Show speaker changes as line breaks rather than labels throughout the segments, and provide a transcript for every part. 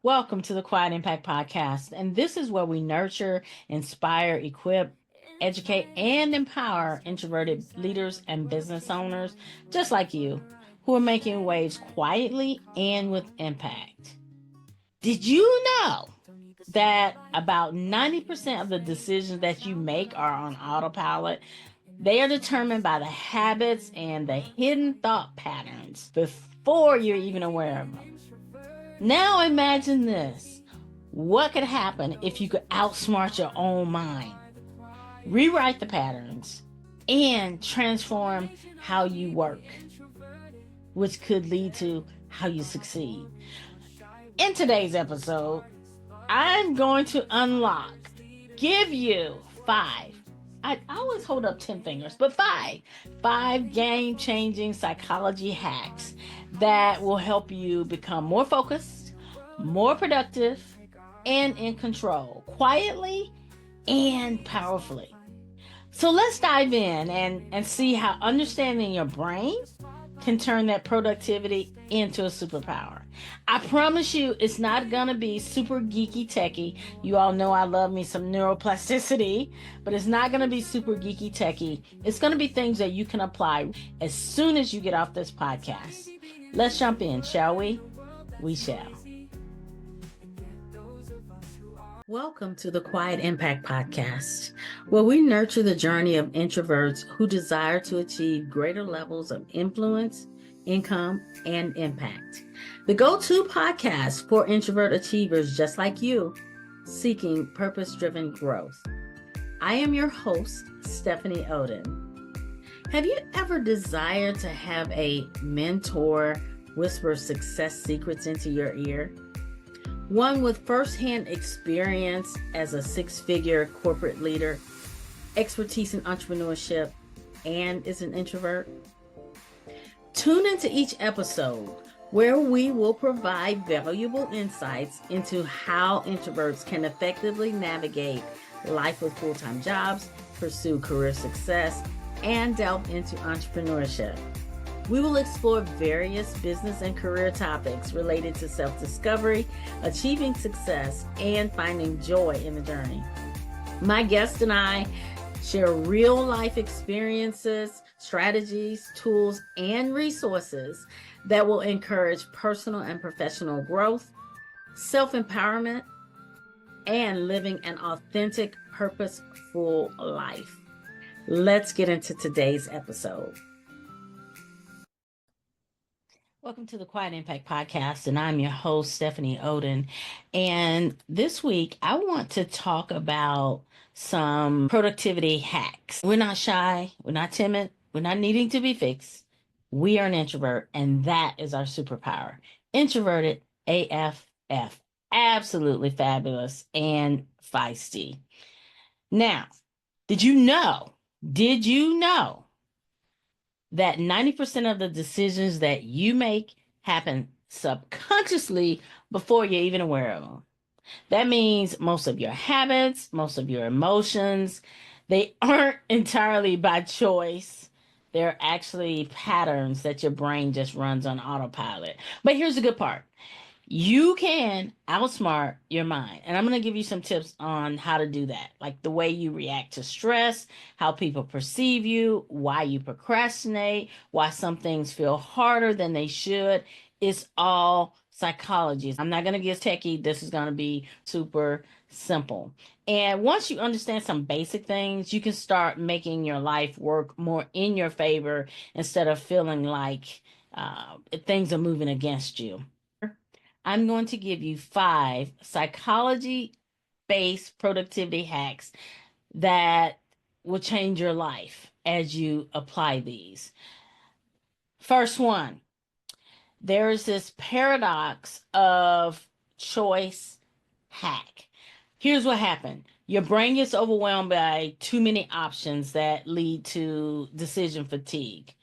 Welcome to the Quiet Impact Podcast. And this is where we nurture, inspire, equip, educate, and empower introverted leaders and business owners just like you who are making waves quietly and with impact. Did you know that about 90% of the decisions that you make are on autopilot? They are determined by the habits and the hidden thought patterns before you're even aware of them. Now imagine this. What could happen if you could outsmart your own mind, rewrite the patterns, and transform how you work, which could lead to how you succeed? In today's episode, I'm going to give you five. I always hold up 10 fingers, but five game-changing psychology hacks that will help you become more focused, more productive, and in control, quietly and powerfully. So let's dive in and see how understanding your brain can turn that productivity into a superpower. I promise you, it's not going to be super geeky techie. You all know I love me some neuroplasticity, but it's not going to be super geeky techie. It's going to be things that you can apply as soon as you get off this podcast. Let's jump in, shall we? We shall. Welcome to the Quiet Impact Podcast, where we nurture the journey of introverts who desire to achieve greater levels of influence, income, and impact. The go-to podcast for introvert achievers just like you, seeking purpose-driven growth. I am your host, Stephanie Oden. Have you ever desired to have a mentor whisper success secrets into your ear? One with firsthand experience as a six-figure corporate leader, expertise in entrepreneurship, and is an introvert? Tune into each episode where we will provide valuable insights into how introverts can effectively navigate life with full-time jobs, pursue career success, and delve into entrepreneurship. We will explore various business and career topics related to self-discovery, achieving success, and finding joy in the journey. My guest and I share real-life experiences, strategies, tools, and resources that will encourage personal and professional growth, self-empowerment, and living an authentic, purposeful life. Let's get into today's episode. Welcome to the Quiet Impact Podcast, and I'm your host, Stephanie Oden. And this week, I want to talk about some productivity hacks. We're not shy, we're not timid, we're not needing to be fixed. We are an introvert, and that is our superpower. Introverted AFF. Absolutely fabulous and feisty. Now, did you know that 90% of the decisions that you make happen subconsciously before you're even aware of them? That means most of your habits, most of your emotions, they aren't entirely by choice. They're actually patterns that your brain just runs on autopilot. But here's the good part. You can outsmart your mind. And I'm going to give you some tips on how to do that. Like the way you react to stress, how people perceive you, why you procrastinate, why some things feel harder than they should. It's all psychology. I'm not going to get techie. This is going to be super simple. And once you understand some basic things, you can start making your life work more in your favor instead of feeling like things are moving against you. I'm going to give you 5 psychology-based productivity hacks that will change your life as you apply these. First one, there is this paradox of choice hack. Here's what happened. Your brain gets overwhelmed by too many options that lead to decision fatigue.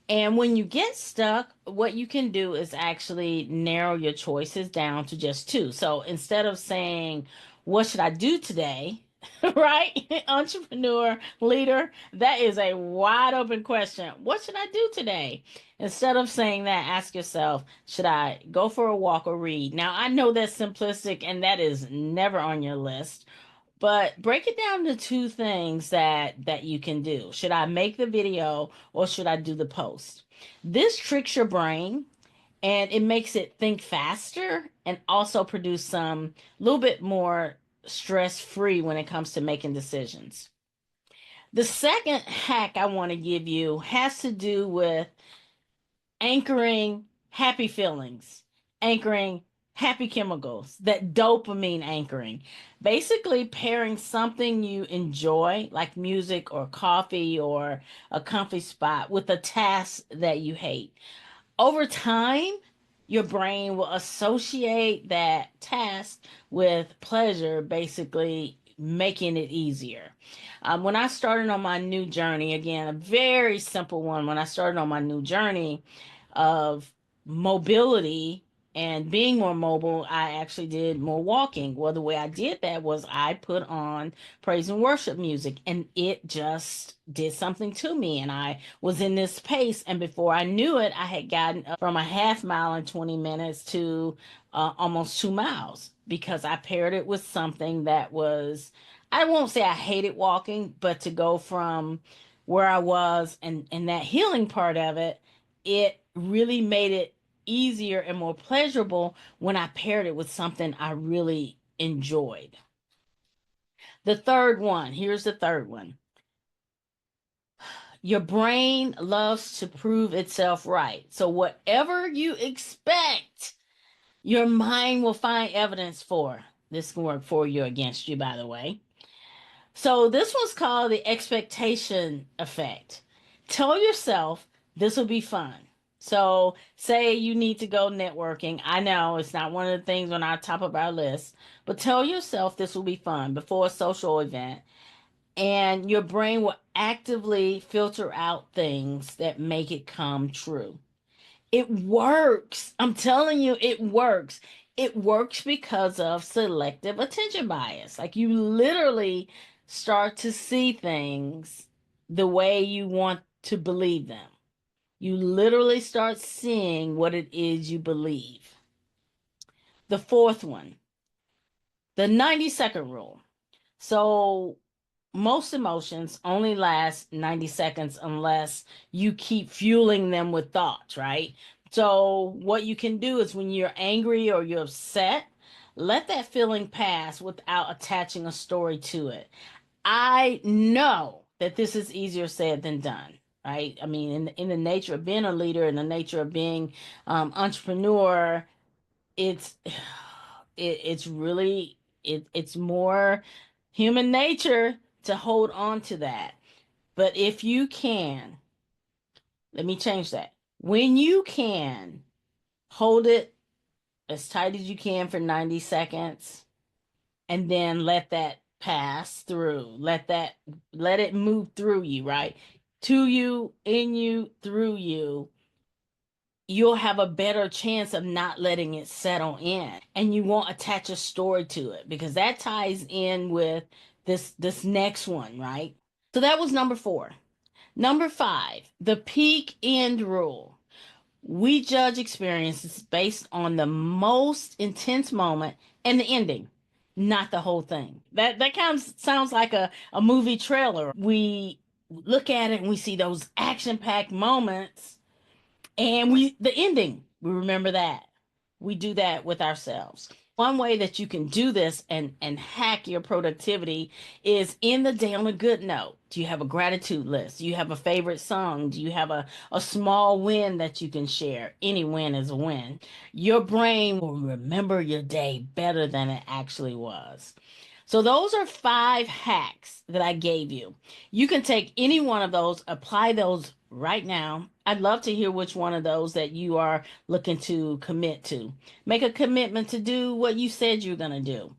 And when you get stuck, what you can do is actually narrow your choices down to just 2. So instead of saying, what should I do today? right? Entrepreneur, leader, that is a wide open question. What should I do today? Instead of saying that, ask yourself, should I go for a walk or read? Now, I know that's simplistic and that is never on your list, but break it down to two things that you can do. Should I make the video or should I do the post? This tricks your brain and it makes it think faster and also produce some little bit more stress free when it comes to making decisions. The second hack I want to give you has to do with anchoring happy feelings, anchoring happy chemicals, that dopamine anchoring. Basically, pairing something you enjoy, like music or coffee or a comfy spot, with a task that you hate. Over time, your brain will associate that task with pleasure, basically making it easier. When I started on my new journey, again, a very simple one, when I started on my new journey of mobility and being more mobile, I actually did more walking. Well, the way I did that was I put on praise and worship music, and it just did something to me. And I was in this pace, and before I knew it, I had gotten up from a half mile in 20 minutes to almost 2 miles because I paired it with something that was, I won't say I hated walking, but to go from where I was and that healing part of it, it really made it easier and more pleasurable when I paired it with something I really enjoyed. The third one, here's the third one. Your brain loves to prove itself right. So, whatever you expect, your mind will find evidence for. This can work for you or against you, by the way. So, this one's called the expectation effect. Tell yourself this will be fun. So, say you need to go networking. I know it's not one of the things on our top of our list, but tell yourself this will be fun before a social event, and your brain will actively filter out things that make it come true. It works. I'm telling you, it works. It works because of selective attention bias. Like you literally start to see things the way you want to believe them. You literally start seeing what it is you believe. The fourth one, the 90-second rule. So most emotions only last 90 seconds unless you keep fueling them with thoughts, right? So, what you can do is when you're angry or you're upset, let that feeling pass without attaching a story to it. I know that this is easier said than done, right? I mean, in the nature of being a leader, in the nature of being entrepreneur, it's it's really it's more human nature to hold on to that. But if you can, let me change that. When you can, hold it as tight as you can for 90 seconds and then let that pass through. Let it move through you, right? To you, in you, through you. You'll have a better chance of not letting it settle in, and you won't attach a story to it because that ties in with this next one, right? So that was number 4. Number 5, the peak end rule. We judge experiences based on the most intense moment and the ending, not the whole thing. That kind of sounds like a movie trailer. We look at it and we see those action-packed moments, and the ending, we remember that. We do that with ourselves. One way that you can do this and hack your productivity is in the day on a good note. Do you have a gratitude list? Do you have a favorite song? Do you have a small win that you can share? Any win is a win. Your brain will remember your day better than it actually was. So those are 5 hacks that I gave you. You can take any one of those, apply those right now. I'd love to hear which one of those that you are looking to commit to. Make a commitment to do what you said you're going to do.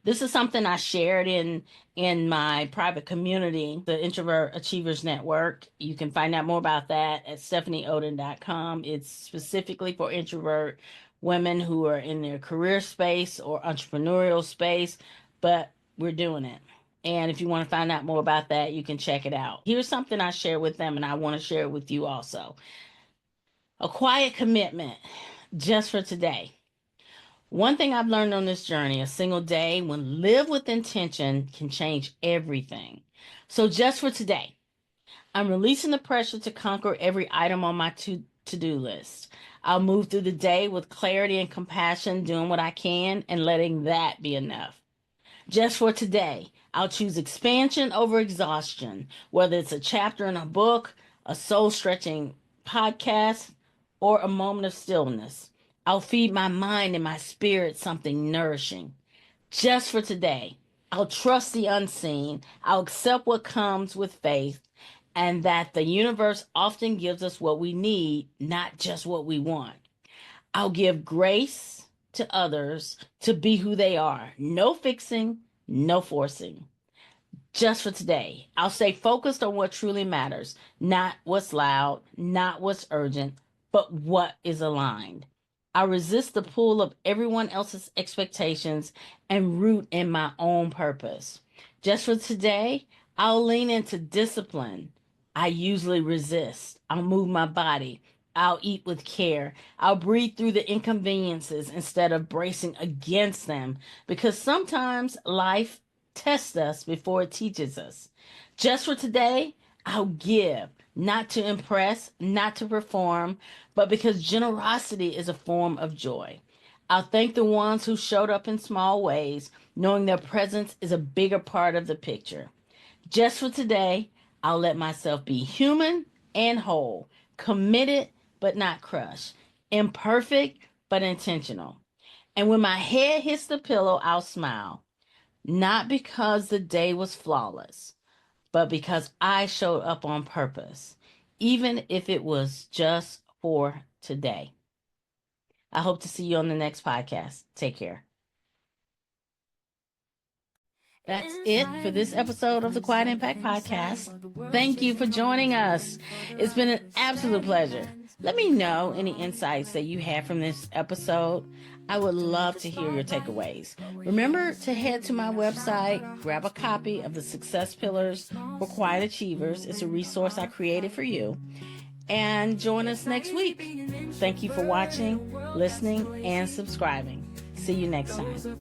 This is something I shared in my private community, the Introvert Achievers Network. You can find out more about that at stephanieoden.com. It's specifically for introvert women who are in their career space or entrepreneurial space, but we're doing it. And if you want to find out more about that, you can check it out. Here's something I share with them, and I want to share it with you also. A quiet commitment just for today. One thing I've learned on this journey, a single day when lived with intention can change everything. So just for today, I'm releasing the pressure to conquer every item on my to-do list. I'll move through the day with clarity and compassion, doing what I can and letting that be enough. Just for today, I'll choose expansion over exhaustion, whether it's a chapter in a book, a soul-stretching podcast, or a moment of stillness. I'll feed my mind and my spirit something nourishing. Just for today, I'll trust the unseen. I'll accept what comes with faith, and that the universe often gives us what we need, not just what we want. I'll give grace to others to be who they are. No fixing, no forcing. Just for today, I'll stay focused on what truly matters, not what's loud, not what's urgent, but what is aligned. I resist the pull of everyone else's expectations and root in my own purpose. Just for today, I'll lean into discipline. I usually resist. I'll move my body. I'll eat with care. I'll breathe through the inconveniences instead of bracing against them, because sometimes life tests us before it teaches us. Just for today, I'll give, not to impress, not to perform, but because generosity is a form of joy. I'll thank the ones who showed up in small ways, knowing their presence is a bigger part of the picture. Just for today, I'll let myself be human and whole, committed but not crushed, imperfect but intentional. And when my head hits the pillow, I'll smile, not because the day was flawless, but because I showed up on purpose, even if it was just for today. I hope to see you on the next podcast. Take care. That's it for this episode of the Quiet Impact Podcast. Thank you for joining us. It's been an absolute pleasure. Let me know any insights that you had from this episode. I would love to hear your takeaways. Remember to head to my website, grab a copy of the Success Pillars for Quiet Achievers. It's a resource I created for you. And join us next week. Thank you for watching, listening, and subscribing. See you next time.